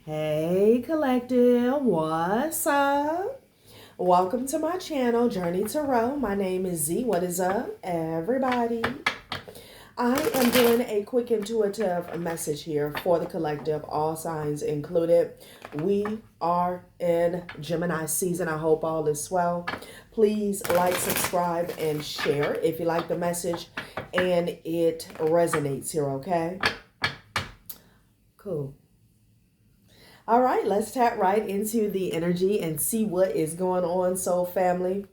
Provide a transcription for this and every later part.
Hey collective, what's up? Welcome to my channel, Journey to Row. My name is Z. What is up, everybody? I am doing a quick intuitive message here for the collective, all signs included. We are in Gemini season. I hope all is well. Please like, subscribe, and share if you like the message and it resonates here, okay? Cool. All right, let's tap right into the energy and see what is going on, soul family.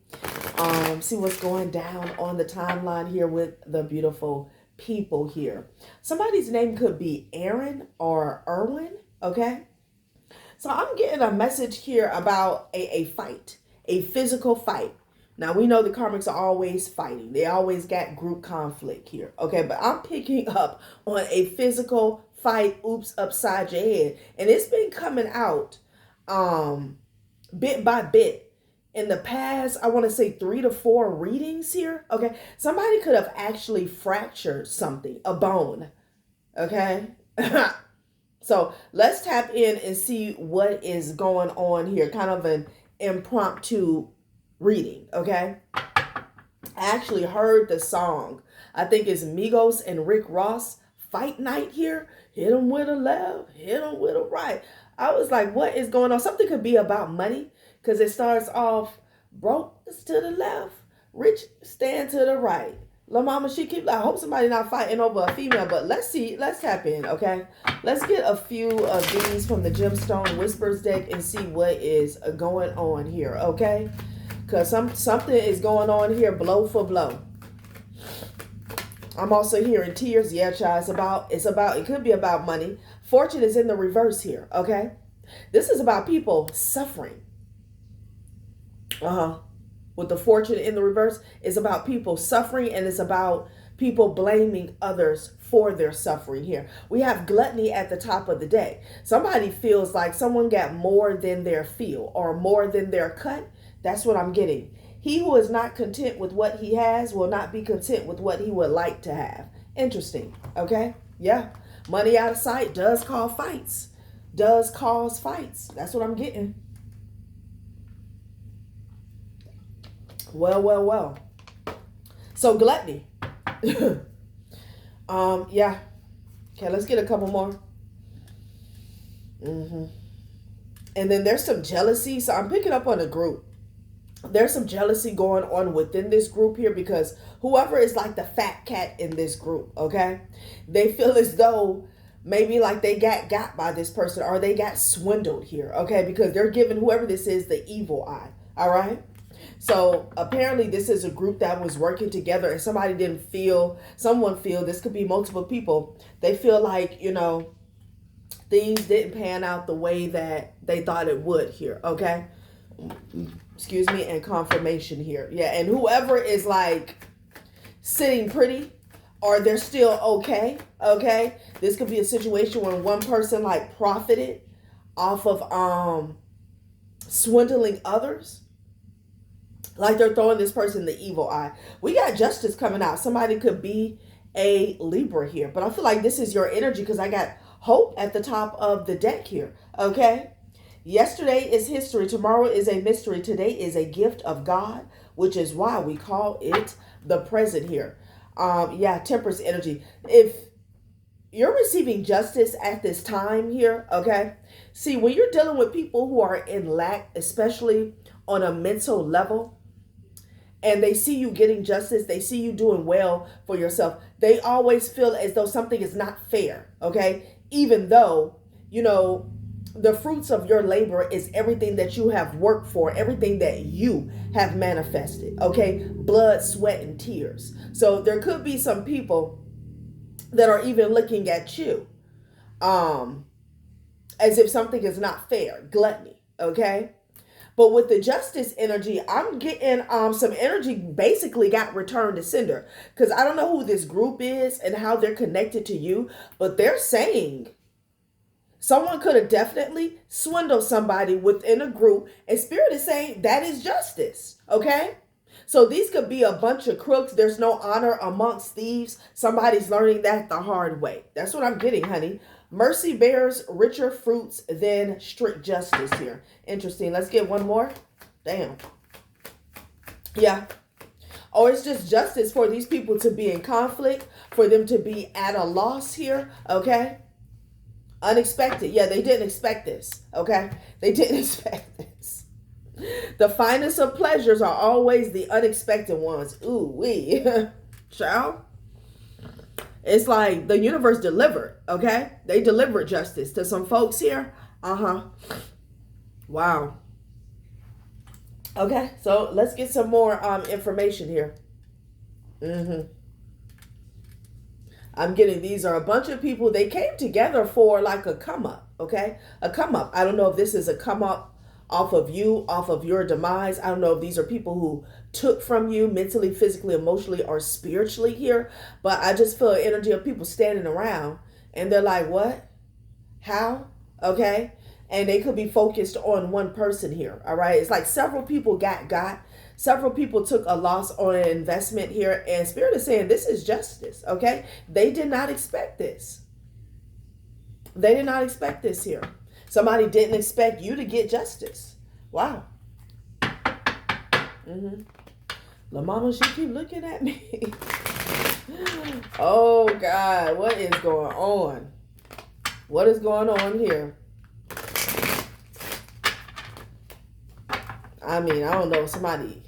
See what's going down on the timeline here with the beautiful people here. Somebody's name could be Aaron or Erwin, okay? So I'm getting a message here about a fight, a physical fight. Now, we know the karmics are always fighting. They always got group conflict here, okay? But I'm picking up on a physical fight, oops, upside your head. And it's been coming out bit by bit in the past, I want to say 3 to 4 readings here, okay? Somebody could have actually fractured something, a bone, okay? So let's tap in and see what is going on here. Kind of an impromptu reading, okay? I actually heard the song. I think it's Migos and Rick Ross, Fight Night here. Hit them with a left, hit them with a right. I was like, what is going on? Something could be about money because it starts off, broke is to the left, rich stand to the right. La mama, she keep, I hope somebody not fighting over a female, but let's see, let's tap in, okay? Let's get a few of these from the Gemstone Whispers deck and see what is going on here, okay? Because something is going on here, blow for blow. I'm also hearing tears. Yeah, child, it could be about money. Fortune is in the reverse here, okay? This is about people suffering. With the fortune in the reverse, it's about people suffering, and it's about people blaming others for their suffering here. We have gluttony at the top of the day. Somebody feels like someone got more than their feel or more than their cut. That's what I'm getting. He who is not content with what he has will not be content with what he would like to have. Interesting, okay? Yeah. Money out of sight does cause fights. Does cause fights. That's what I'm getting. Well. So gluttony. Yeah. Okay, let's get a couple more. And then there's some jealousy. So I'm picking up on a group. There's some jealousy going on within this group here because whoever is like the fat cat in this group, okay? They feel as though maybe like they got by this person or they got swindled here, okay? Because they're giving whoever this is the evil eye, all right? So apparently this is a group that was working together and someone feel, this could be multiple people, they feel like, things didn't pan out the way that they thought it would here, okay? Excuse me, and confirmation here. Yeah, and whoever is like sitting pretty or they're still okay, this could be a situation where one person like profited off of swindling others. Like they're throwing this person the evil eye. We got justice coming out. Somebody could be a Libra here, but I feel like this is your energy because I got hope at the top of the deck here, okay? Yesterday is history. Tomorrow is a mystery. Today is a gift of God, which is why we call it the present here. Temperance energy. If you're receiving justice at this time here, okay? See, when you're dealing with people who are in lack, especially on a mental level, and they see you getting justice, they see you doing well for yourself, they always feel as though something is not fair, okay? Even though, the fruits of your labor is everything that you have worked for, everything that you have manifested, okay? Blood, sweat, and tears. So there could be some people that are even looking at you as if something is not fair, gluttony, okay? But with the justice energy, I'm getting some energy basically got returned to sender. Because I don't know who this group is and how they're connected to you, but they're saying someone could have definitely swindled somebody within a group, and Spirit is saying that is justice, okay? So these could be a bunch of crooks. There's no honor amongst thieves. Somebody's learning that the hard way. That's what I'm getting, honey. Mercy bears richer fruits than strict justice here. Interesting. Let's get one more. Damn. Yeah. Or it's just justice for these people to be in conflict, for them to be at a loss here. Okay. Unexpected. Yeah, they didn't expect this. Okay. They didn't expect this. The finest of pleasures are always the unexpected ones. Ooh, wee. Child. It's like the universe delivered, okay? They delivered justice to some folks here. Uh-huh. Wow. Okay, so let's get some more information here. I'm getting, these are a bunch of people, they came together for like a come up, okay? A come up. I don't know if this is a come up off of you, off of your demise. I don't know if these are people who took from you mentally, physically, emotionally, or spiritually here. But I just feel an energy of people standing around and they're like, what? How? Okay. And they could be focused on one person here. All right. It's like several people got. Several people took a loss on an investment here. And Spirit is saying this is justice. Okay. They did not expect this. They did not expect this here. Somebody didn't expect you to get justice. Wow. La mama, she keep looking at me. Oh, God. What is going on? What is going on here? I mean, I don't know if somebody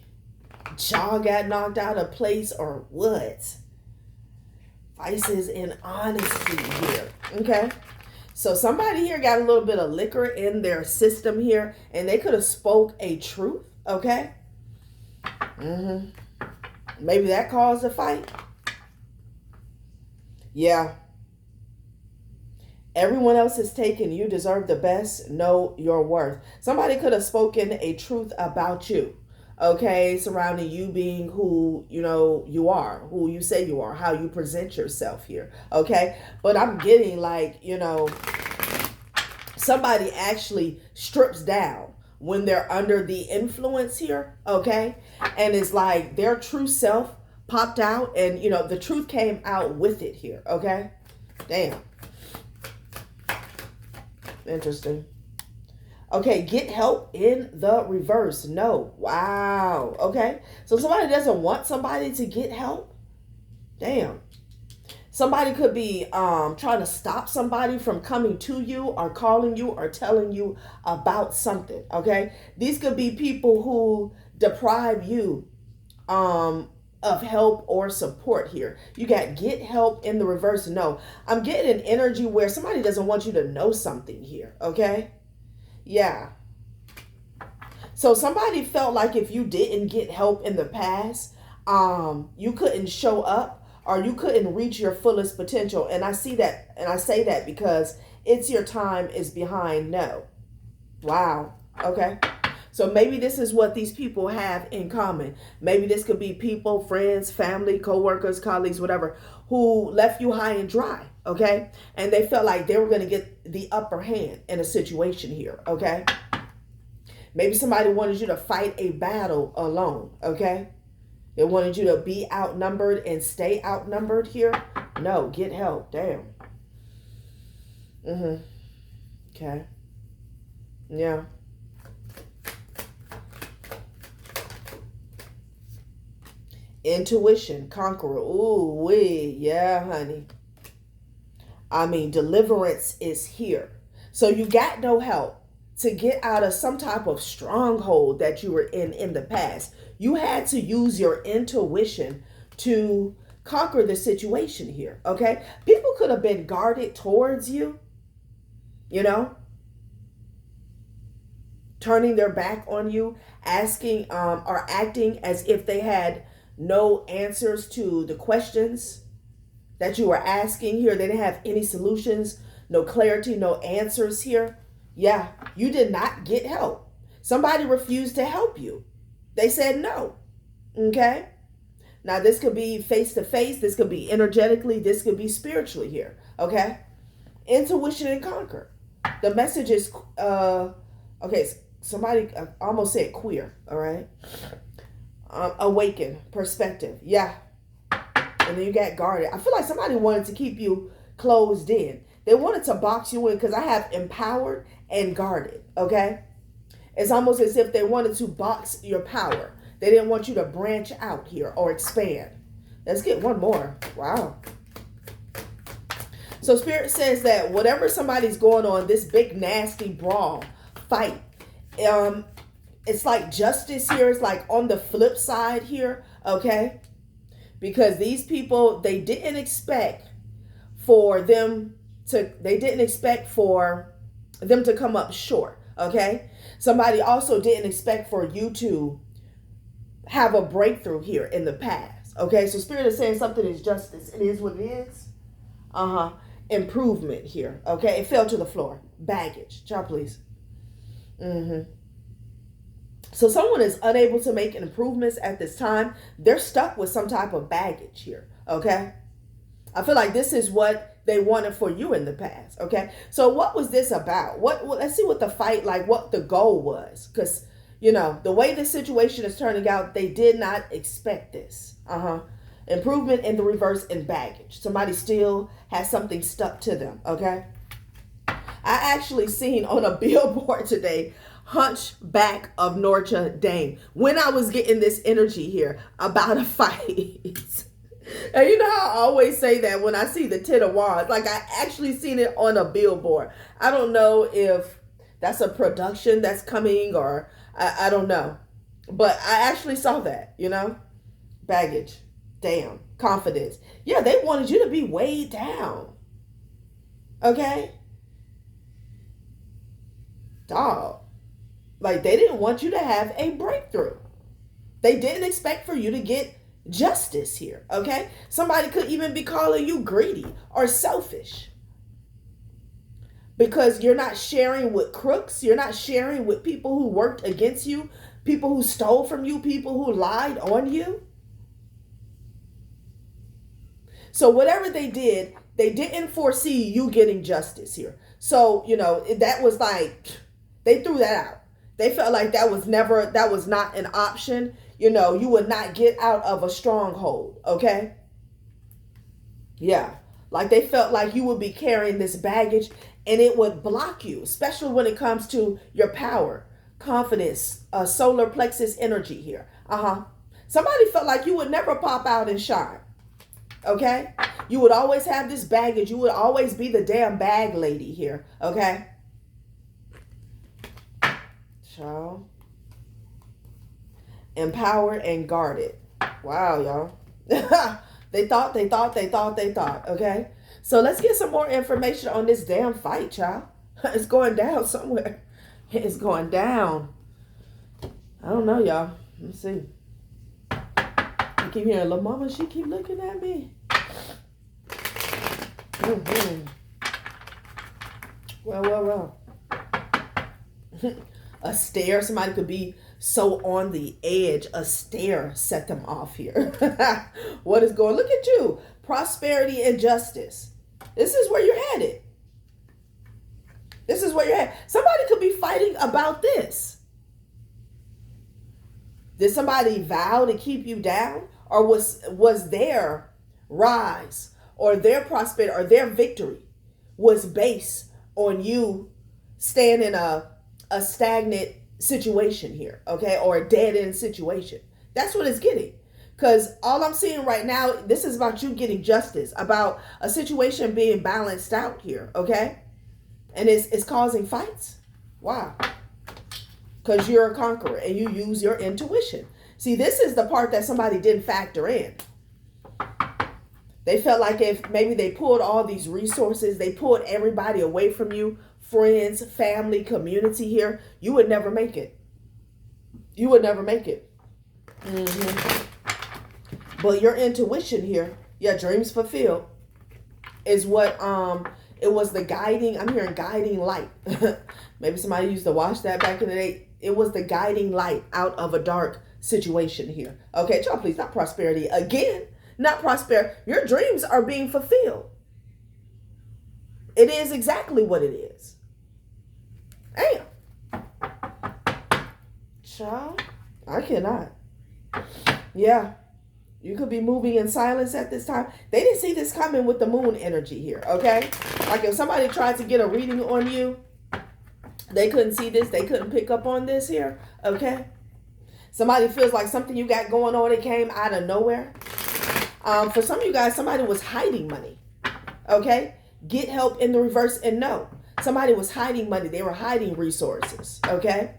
jaw got knocked out of place or what. Vices and honesty here. Okay. So somebody here got a little bit of liquor in their system here, and they could have spoke a truth, okay? Maybe that caused a fight. Yeah. Everyone else is taken. You deserve the best. Know your worth. Somebody could have spoken a truth about you, okay? Surrounding you being who, you are, who you say you are, how you present yourself here, okay? But I'm getting like, somebody actually strips down when they're under the influence here, okay? And it's like their true self popped out and, the truth came out with it here, okay? Damn. Interesting. Okay, get help in the reverse. No. Wow. Okay. So somebody doesn't want somebody to get help. Damn. Somebody could be trying to stop somebody from coming to you or calling you or telling you about something. Okay. These could be people who deprive you of help or support here. You got get help in the reverse. No. I'm getting an energy where somebody doesn't want you to know something here. Okay. Yeah. So somebody felt like if you didn't get help in the past, you couldn't show up or you couldn't reach your fullest potential. And I see that, and I say that because it's your time is behind. No. Wow. Okay. So maybe this is what these people have in common. Maybe this could be people, friends, family, co-workers, colleagues, whatever, who left you high and dry, okay? And they felt like they were going to get the upper hand in a situation here, okay? Maybe somebody wanted you to fight a battle alone, okay? They wanted you to be outnumbered and stay outnumbered here. No, get help. Damn. Okay. Yeah. Intuition, conqueror. Ooh, wee. Yeah, honey. I mean, deliverance is here. So you got no help to get out of some type of stronghold that you were in the past. You had to use your intuition to conquer the situation here, okay? People could have been guarded towards you, turning their back on you, asking or acting as if they had no answers to the questions that you were asking here. They didn't have any solutions, no clarity, no answers here. Yeah, you did not get help. Somebody refused to help you. They said no. Okay? Now, this could be face to face. This could be energetically. This could be spiritually here. Okay? Intuition and conquer. The message is, okay, somebody almost said queer. All right? Awaken, perspective. Yeah. And then you got guarded. I feel like somebody wanted to keep you closed in. They wanted to box you in because I have empowered and guarded, okay? It's almost as if they wanted to box your power. They didn't want you to branch out here or expand. Let's get one more. Wow. So Spirit says that whatever somebody's going on, this big nasty brawl, fight, it's like justice here is like on the flip side here, okay? Because these people, they didn't expect for them to come up short, okay? Somebody also didn't expect for you to have a breakthrough here in the past, okay? So Spirit is saying something is justice. It is what it is. Improvement here, okay? It fell to the floor. Baggage. Child, please. So someone is unable to make improvements at this time. They're stuck with some type of baggage here, okay? I feel like this is what they wanted for you in the past, okay? So what was this about? Let's see what the fight, like what the goal was. Because, you know, the way this situation is turning out, they did not expect this. Improvement in the reverse and baggage. Somebody still has something stuck to them, okay? I actually seen on a billboard today, Hunchback of Notre Dame, when I was getting this energy here about a fight. And you know how I always say that when I see the Ten of Wands, like I actually seen it on a billboard. I don't know if that's a production that's coming or I don't know. But I actually saw that, you know? Baggage. Damn. Confidence. Yeah, they wanted you to be weighed down. Okay? Dog. Like, they didn't want you to have a breakthrough. They didn't expect for you to get justice here, okay? Somebody could even be calling you greedy or selfish because you're not sharing with crooks. You're not sharing with people who worked against you, people who stole from you, people who lied on you. So whatever they did, they didn't foresee you getting justice here. So, you know, that was like, they threw that out. They felt like that was not an option. You know, you would not get out of a stronghold, okay? Yeah, like they felt like you would be carrying this baggage and it would block you, especially when it comes to your power, confidence, solar plexus energy here. Somebody felt like you would never pop out and shine, okay? You would always have this baggage. You would always be the damn bag lady here, okay? So, empowered and guarded. Wow, y'all. They thought, okay? So let's get some more information on this damn fight, child. It's going down somewhere. It's going down. I don't know, y'all. Let's see. I keep hearing, "Lil' mama, she keep looking at me." Well. A stare. Somebody could be so on the edge. A stare set them off here. What is going? Look at you. Prosperity and justice. This is where you're headed. This is where you're headed. Somebody could be fighting about this. Did somebody vow to keep you down? Or was their rise or their prosperity or their victory was based on you staying in a stagnant situation here, okay? Or a dead-end situation. That's what it's getting. Because all I'm seeing right now, this is about you getting justice, about a situation being balanced out here, okay? And it's causing fights. Wow. Because you're a conqueror and you use your intuition. See, this is the part that somebody didn't factor in. They felt like if maybe they pulled all these resources, they pulled everybody away from you, friends, family, community here, you would never make it. You would never make it. But your intuition here, your dreams fulfilled, is what it was the guiding. I'm hearing guiding light. Maybe somebody used to watch that back in the day. It was the guiding light out of a dark situation here. Okay, y'all, please, not prosperity again. Not prosperity. Your dreams are being fulfilled. It is exactly what it is. Damn. Child, I cannot. Yeah. You could be moving in silence at this time. They didn't see this coming with the moon energy here, okay? Like if somebody tried to get a reading on you, they couldn't see this. They couldn't pick up on this here, okay? Somebody feels like something you got going on, it came out of nowhere. For some of you guys, somebody was hiding money, okay? Get help in the reverse and no. Somebody was hiding money. They were hiding resources, okay?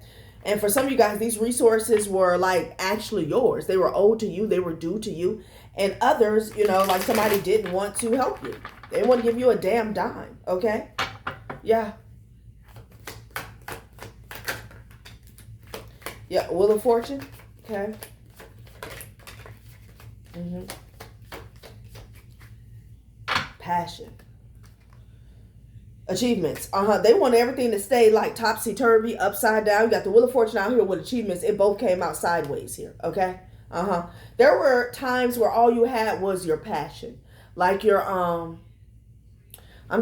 And for some of you guys, these resources were like actually yours. They were owed to you. They were due to you. And others, you know, like somebody didn't want to help you. They didn't want to give you a damn dime, okay? Yeah. Yeah, Wheel of Fortune, okay? Passion. Achievements. They want everything to stay like topsy-turvy, upside down. You got the Wheel of Fortune out here with achievements. It both came out sideways here, okay? There were times where all you had was your passion. Like your, I'm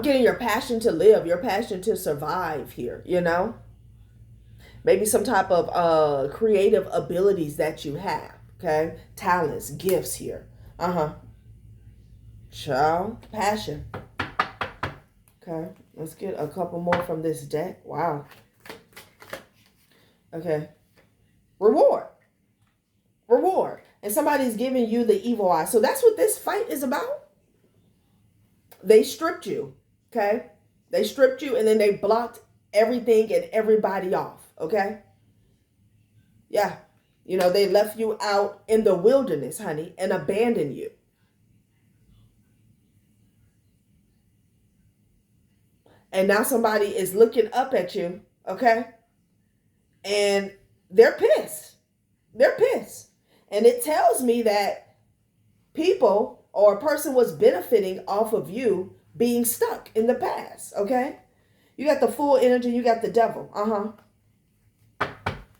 getting your passion to live, your passion to survive here, you know? Maybe some type of creative abilities that you have, okay? Talents, gifts here. Child, passion. Okay, let's get a couple more from this deck. Wow. Okay. Reward. Reward. And somebody's giving you the evil eye. So that's what this fight is about. They stripped you. Okay. They stripped you and then they blocked everything and everybody off. Okay. Yeah. You know, they left you out in the wilderness, honey, and abandoned you. And now somebody is looking up at you, okay? And they're pissed. They're pissed. And it tells me that people or a person was benefiting off of you being stuck in the past, okay? You got the Fool energy, you got the Devil.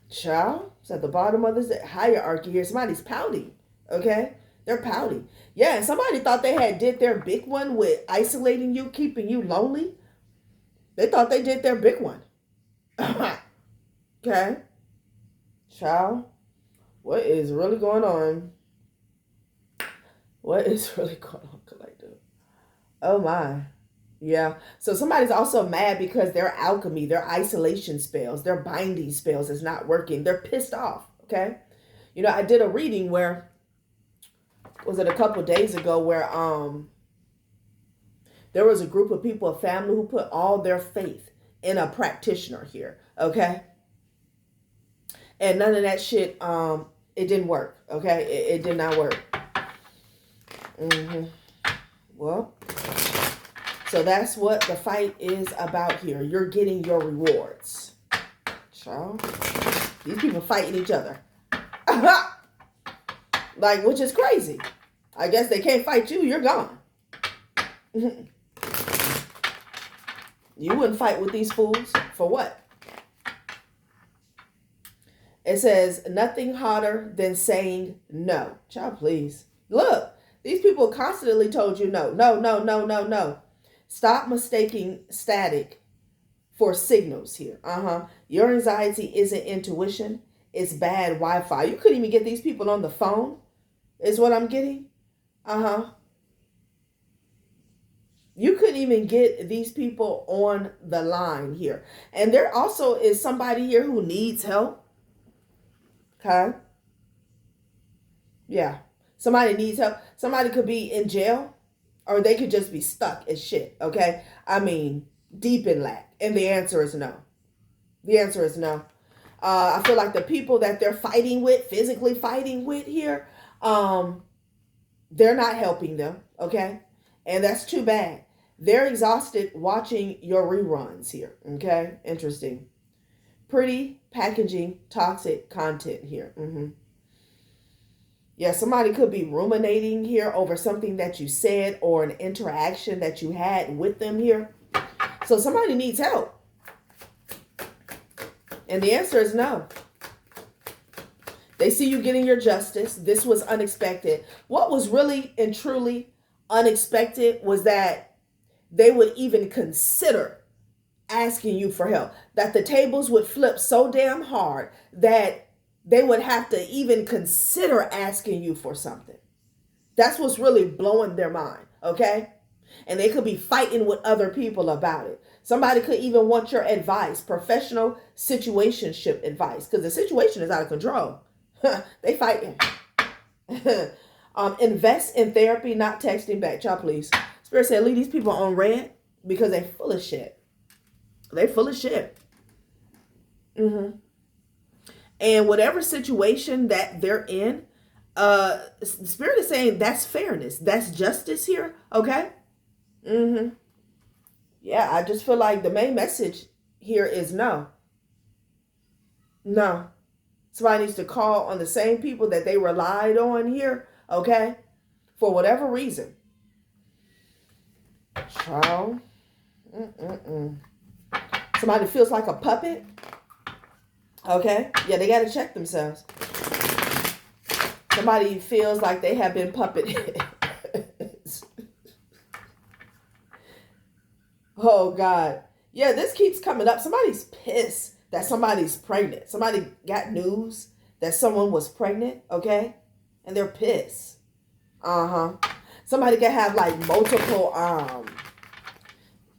Child, it's at the bottom of this hierarchy here. Somebody's pouting, okay? They're pouting. Yeah, and somebody thought they had did their big one with isolating you, keeping you lonely. They thought they did their big one. Okay. Child, what is really going on? What is really going on, collective? Oh my. Yeah. So somebody's also mad because their alchemy, their isolation spells, their binding spells is not working. They're pissed off. Okay. You know, I did a reading where, was it a couple days ago, where there was a group of people, a family, who put all their faith in a practitioner here, okay? And none of that shit, it didn't work, okay? It did not work. Well, so that's what the fight is about here. You're getting your rewards. Child, these people fighting each other. Like, which is crazy. I guess they can't fight you, you're gone. You wouldn't fight with these fools. For what? It says, nothing hotter than saying no. Child, please. Look, these people constantly told you no. No, no, no, no, no. Stop mistaking static for signals here. Your anxiety isn't intuition. It's bad Wi-Fi. You couldn't even get these people on the phone, is what I'm getting. You couldn't even get these people on the line here. And there also is somebody here who needs help. Okay? Yeah. Somebody needs help. Somebody could be in jail, or they could just be stuck as shit. Okay? I mean, deep in lack. And the answer is no. The answer is no. I feel like the people that they're fighting with, physically fighting with here, they're not helping them. Okay? And that's too bad. They're exhausted watching your reruns here. Okay? Interesting. Pretty packaging, toxic content here. Yeah, somebody could be ruminating here over something that you said or an interaction that you had with them here. So somebody needs help. And the answer is no. They see you getting your justice. This was unexpected. What was really and truly unexpected was that they would even consider asking you for help. That the tables would flip so damn hard that they would have to even consider asking you for something. That's what's really blowing their mind, okay? And they could be fighting with other people about it. Somebody could even want your advice, professional situationship advice, because the situation is out of control. They fighting. Invest in therapy, not texting back. Y'all, please. Spirit said, leave these people on red because they full of shit. They full of shit. And whatever situation that they're in, the Spirit is saying that's fairness. That's justice here. Okay? Yeah, I just feel like the main message here is no. No. Somebody needs to call on the same people that they relied on here, okay? For whatever reason. Child. Somebody feels like a puppet. Okay? Yeah, they got to check themselves. Somebody feels like they have been puppeted. Oh, God. Yeah, this keeps coming up. Somebody's pissed that somebody's pregnant. Somebody got news that someone was pregnant, okay? And they're pissed. Somebody could have like multiple,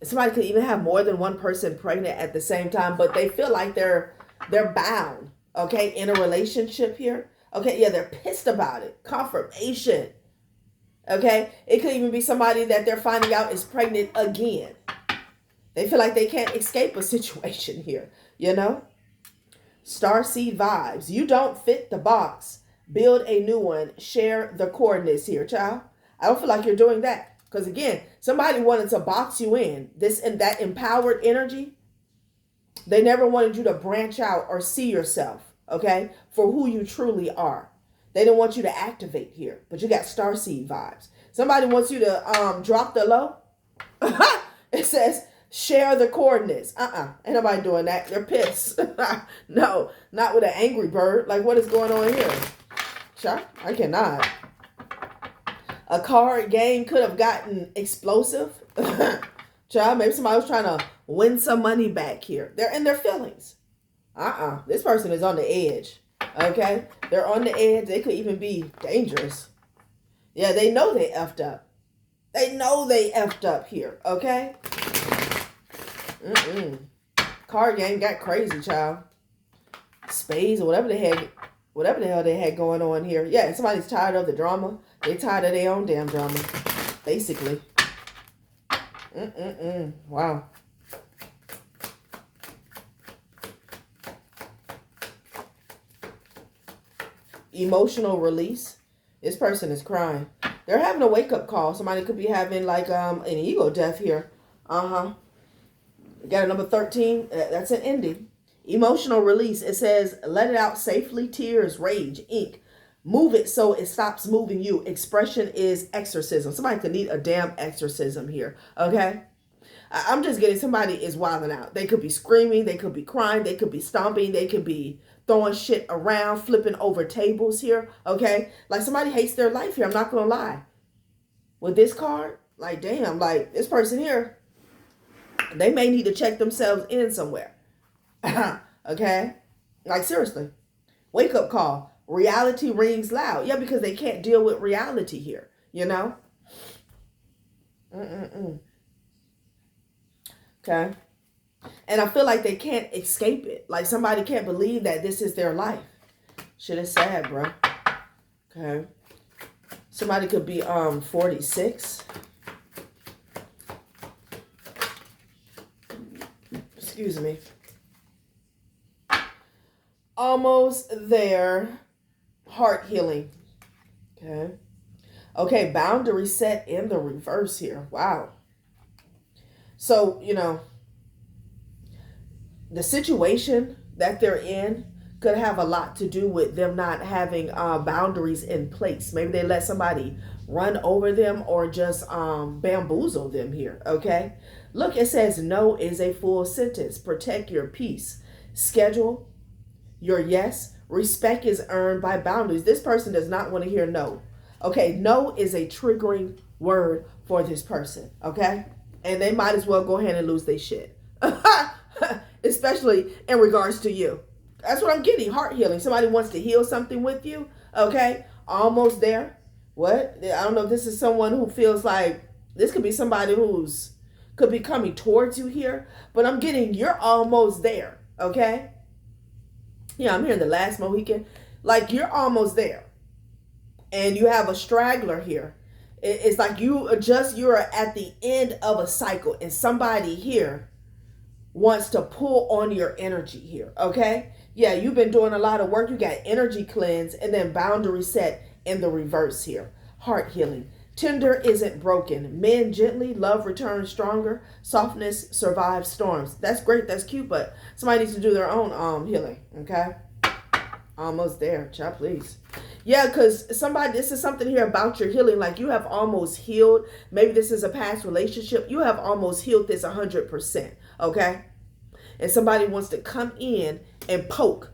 somebody could even have more than one person pregnant at the same time, but they feel like they're bound, okay, in a relationship here. Okay, yeah, they're pissed about it. Confirmation. Okay? It could even be somebody that they're finding out is pregnant again. They feel like they can't escape a situation here, you know? Starseed vibes. You don't fit the box. Build a new one. Share the coordinates here, child. I don't feel like you're doing that. Because again, somebody wanted to box you in. This and that empowered energy. They never wanted you to branch out or see yourself, okay, for who you truly are. They didn't want you to activate here. But you got starseed vibes. Somebody wants you to drop the low. It says, share the coordinates. Ain't nobody doing that. They're pissed. No, not with an angry bird. Like, what is going on here? Child, I cannot. A card game could have gotten explosive. Child, maybe somebody was trying to win some money back here. They're in their feelings. This person is on the edge. Okay? They're on the edge. They could even be dangerous. Yeah, they know they effed up. They know they effed up here. Okay? Card game got crazy, child. Spades or whatever the hell they had going on here. Yeah, somebody's tired of the drama. They tired of their own damn drama. Basically. Wow. Emotional release. This person is crying. They're having a wake-up call. Somebody could be having like an ego death here. Got a number 13. That's an ending. Emotional release. It says, let it out safely. Tears, rage, ink. Move it so it stops moving you. Expression is exorcism. Somebody could need a damn exorcism here. Okay? I'm just getting somebody is wilding out. They could be screaming. They could be crying. They could be stomping. They could be throwing shit around, flipping over tables here. Okay? Like somebody hates their life here. I'm not going to lie. With this card, like damn, like this person here, they may need to check themselves in somewhere. Okay? Like seriously. Wake up call. Reality rings loud. Yeah, because they can't deal with reality here. You know? Okay? And I feel like they can't escape it. Like somebody can't believe that this is their life. Shit is sad, bro. Okay? Somebody could be 46. Excuse me. Almost there. Heart healing. Okay. Okay, boundary set in the reverse here. Wow. So, you know, the situation that they're in could have a lot to do with them not having boundaries in place. Maybe they let somebody run over them or just bamboozle them here, okay? Look, it says no is a full sentence. Protect your peace. Schedule your yes. Respect is earned by boundaries. This person does not want to hear no. Okay, no is a triggering word for this person, okay? And they might as well go ahead and lose their shit. Especially in regards to you. That's what I'm getting. Heart healing. Somebody wants to heal something with you, okay? Almost there. What? I don't know if this is someone who feels like this could be somebody who's could be coming towards you here, but I'm getting you're almost there, okay? Yeah, I'm here in the last Mohican. Like you're almost there. And you have a straggler here. It's like you're at the end of a cycle, and somebody here wants to pull on your energy here, okay? Yeah, you've been doing a lot of work. You got energy cleanse and then boundary set in the reverse here. Heart healing. Tender isn't broken. Men gently, love returns stronger. Softness survives storms. That's great. That's cute, but somebody needs to do their own healing, okay? Almost there. Child, please. Yeah, because this is something here about your healing. Like you have almost healed. Maybe this is a past relationship. You have almost healed this 100%, okay? And somebody wants to come in and poke,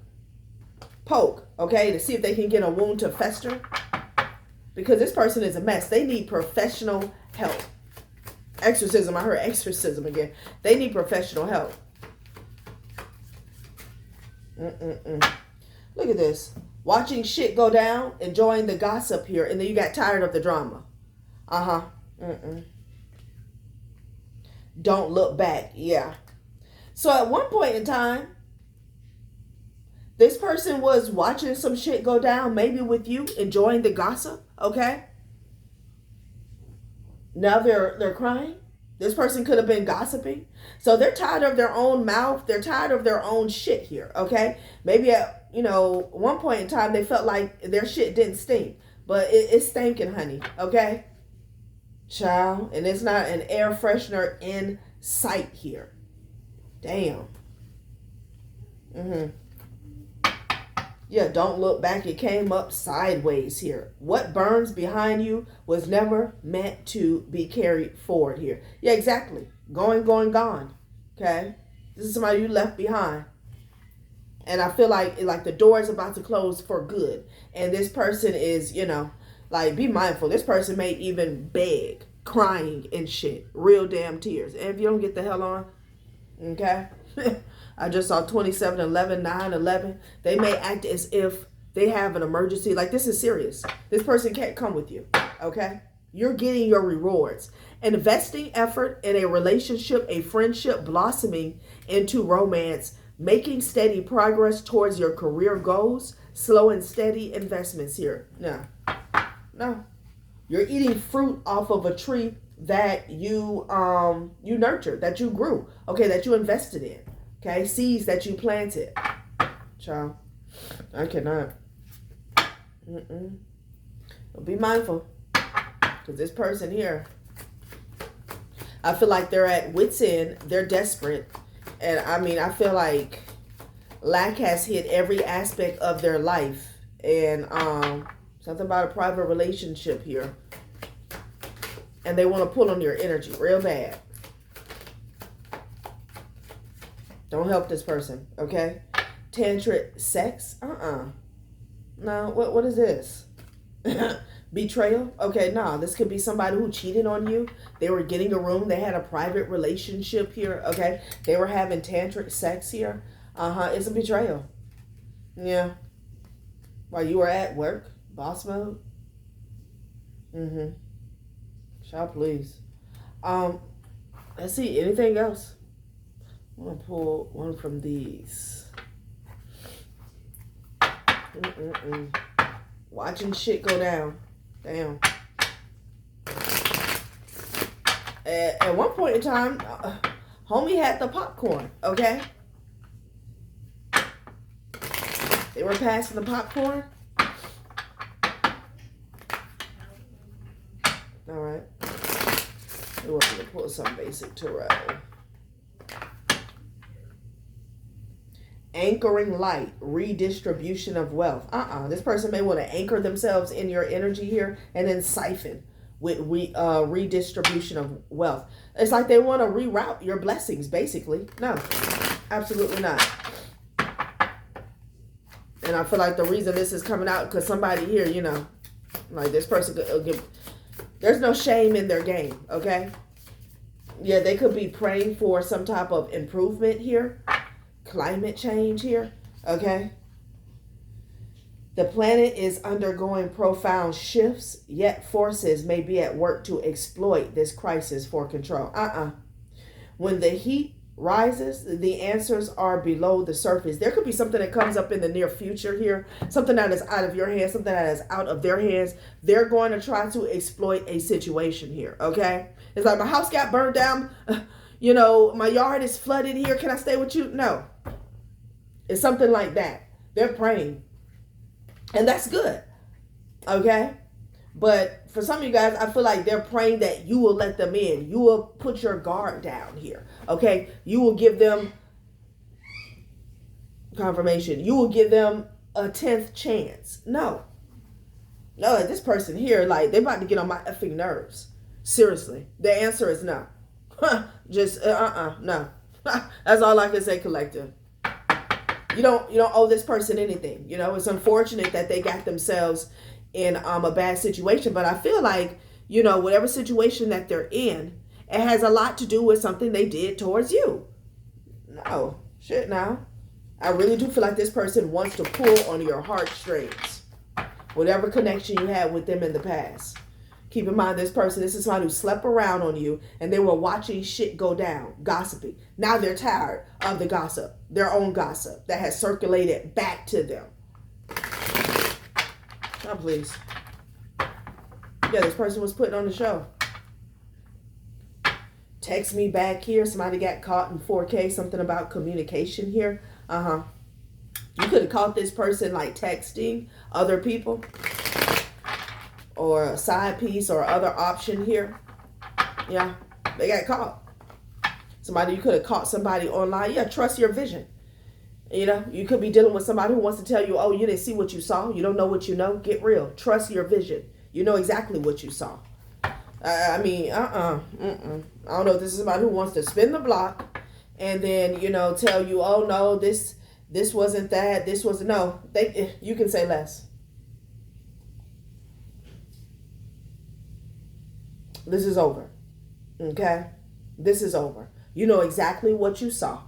okay, to see if they can get a wound to fester. Because this person is a mess. They need professional help. Exorcism. I heard exorcism again. They need professional help. Look at this. Watching shit go down, enjoying the gossip here, and then you got tired of the drama. Don't look back. Yeah. So at one point in time, this person was watching some shit go down, maybe with you, enjoying the gossip, okay? Now they're crying. This person could have been gossiping. So they're tired of their own mouth. They're tired of their own shit here, okay? Maybe at, one point in time, they felt like their shit didn't stink. But it's stinking, honey, okay? Child. And it's not an air freshener in sight here. Damn. Yeah, don't look back. It came up sideways here. What burns behind you was never meant to be carried forward here. Yeah, exactly. Going, gone. Okay? This is somebody you left behind. And I feel like the door is about to close for good. And this person is, be mindful. This person may even beg, crying and shit. Real damn tears. And if you don't get the hell on, okay? I just saw 27-11, 9-11. They may act as if they have an emergency. Like, this is serious. This person can't come with you, okay? You're getting your rewards. Investing effort in a relationship, a friendship, blossoming into romance, making steady progress towards your career goals, slow and steady investments here. No. You're eating fruit off of a tree that you nurtured, that you grew, okay, that you invested in. Okay, seeds that you planted. Child, I cannot. Be mindful. Because this person here, I feel like they're at wit's end. They're desperate. And I feel like lack has hit every aspect of their life. And something about a private relationship here. And they want to pull on your energy real bad. Don't help this person, okay? Tantric sex? No, what is this? Betrayal? Okay, no, this could be somebody who cheated on you. They were getting a room. They had a private relationship here, okay? They were having tantric sex here. It's a betrayal. Yeah. While you were at work, boss mode. Child, please. Let's see, anything else? I'm going to pull one from these. Watching shit go down. Damn. At one point in time, homie had the popcorn, okay? They were passing the popcorn. All right. We want to pull some basic tarot. Anchoring light, redistribution of wealth. This person may want to anchor themselves in your energy here and then siphon with redistribution of wealth. It's like they want to reroute your blessings, basically. No, absolutely not. And I feel like the reason this is coming out because somebody here, like this person could give. There's no shame in their game, okay? Yeah, they could be praying for some type of improvement here. Climate change here, okay? The planet is undergoing profound shifts, yet forces may be at work to exploit this crisis for control. When the heat rises, the answers are below the surface. There could be something that comes up in the near future here, something that is out of your hands, something that is out of their hands. They're going to try to exploit a situation here, okay? It's like, my house got burned down, my yard is flooded here. Can I stay with you? No. It's something like that. They're praying. And that's good, okay? But for some of you guys, I feel like they're praying that you will let them in. You will put your guard down here, okay? You will give them confirmation. You will give them a 10th chance. No, like this person here, like, they're about to get on my effing nerves. Seriously, the answer is no. Just no. That's all I can say, collective. You don't owe this person anything. It's unfortunate that they got themselves in a bad situation, but I feel like, whatever situation that they're in, it has a lot to do with something they did towards you. No, shit now. I really do feel like this person wants to pull on your heartstrings. Whatever connection you had with them in the past. Keep in mind, this is somebody who slept around on you and they were watching shit go down, gossiping. Now they're tired of the gossip, their own gossip that has circulated back to them. Oh, please. Yeah, this person was putting on the show. Text me back here. Somebody got caught in 4K. Something about communication here. You could have caught this person like texting other people. Or a side piece or other option here. Yeah, they got caught. You could have caught somebody online. Yeah, trust your vision. You could be dealing with somebody who wants to tell you, oh, you didn't see what you saw. You don't know what you know. Get real. Trust your vision. You know exactly what you saw. I don't know if this is somebody who wants to spin the block and then, tell you, oh, no, this wasn't that. This wasn't. No, you can say less. This is over. Okay? This is over. You know exactly what you saw.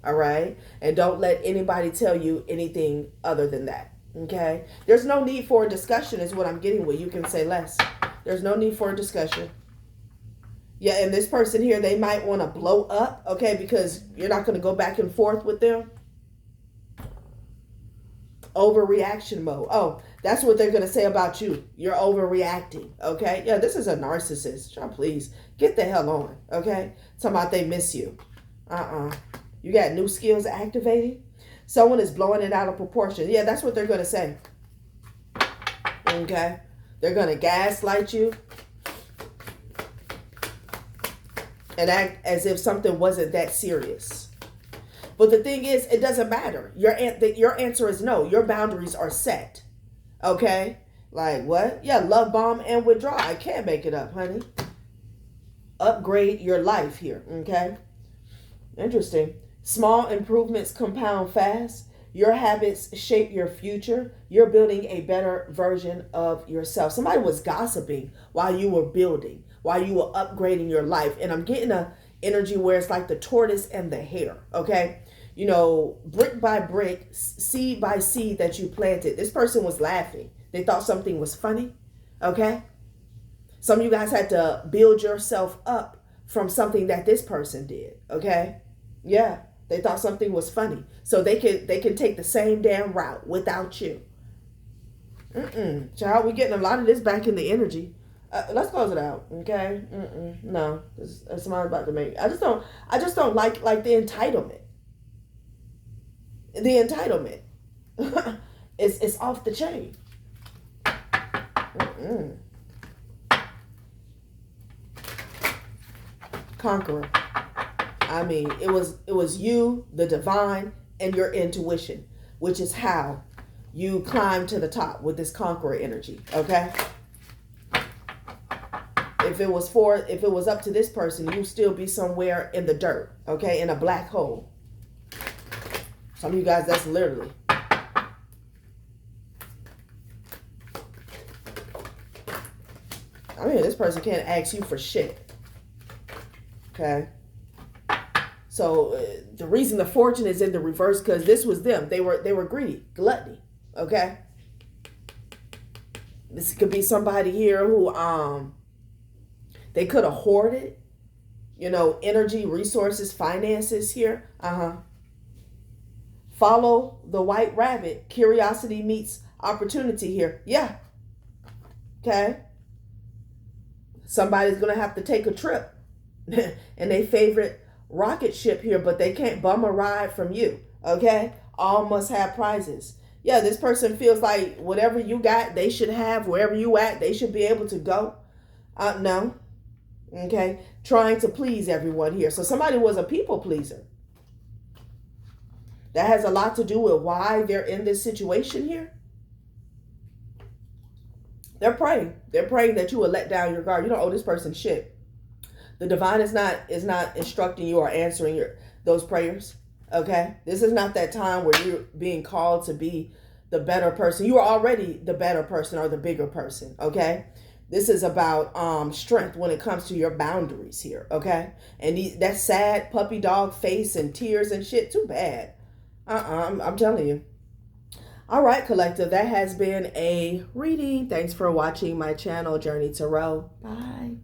All right? And don't let anybody tell you anything other than that. Okay? There's no need for a discussion is what I'm getting with. You can say less. There's no need for a discussion. Yeah, and this person here, they might want to blow up, okay? Because you're not going to go back and forth with them. Overreaction mode. Oh, that's what they're going to say about you. You're overreacting, okay? Yeah, this is a narcissist. Please, get the hell on, okay? Talking about they miss you. You got new skills activating? Someone is blowing it out of proportion. Yeah, that's what they're going to say. Okay? They're going to gaslight you and act as if something wasn't that serious. But the thing is, it doesn't matter. Your answer is no. Your boundaries are set. Okay? Like what? Yeah, love bomb and withdraw. I can't make it up, honey. Upgrade your life here. Okay? Interesting. Small improvements compound fast. Your habits shape your future. You're building a better version of yourself. Somebody was gossiping while you were building, while you were upgrading your life. And I'm getting a energy where it's like the tortoise and the hare, okay? Brick by brick, seed by seed that you planted. This person was laughing. They thought something was funny, okay? Some of you guys had to build yourself up from something that this person did, okay? Yeah, they thought something was funny. So they can take the same damn route without you. Child, we're getting a lot of this back in the energy. Let's close it out, okay? No, that's not about to make. I just don't like the entitlement. The entitlement, it's off the chain. Conqueror. I mean, it was you, the divine, and your intuition, which is how you climb to the top with this conqueror energy. Okay. If it was up to this person, you'd still be somewhere in the dirt, okay, in a black hole. Some of you guys, that's literally. I mean, this person can't ask you for shit. Okay. So the reason the fortune is in the reverse, because this was them. They were greedy, gluttony. Okay. This could be somebody here who they could have hoarded, energy, resources, finances here. Follow the white rabbit. Curiosity meets opportunity here. Yeah. Okay. Somebody's going to have to take a trip and they favorite rocket ship here, but they can't bum a ride from you. Okay. All must have prizes. Yeah, this person feels like whatever you got, they should have. Wherever you at, they should be able to go. No. Okay. Trying to please everyone here. So somebody was a people pleaser. That has a lot to do with why they're in this situation here. They're praying. They're praying that you will let down your guard. You don't owe this person shit. The divine is not instructing you or answering those prayers. Okay? This is not that time where you're being called to be the better person. You are already the better person or the bigger person. Okay? This is about strength when it comes to your boundaries here. Okay? And that sad puppy dog face and tears and shit, too bad. I'm telling you. All right, collective, that has been a reading. Thanks for watching my channel, Journey Tarot. Bye.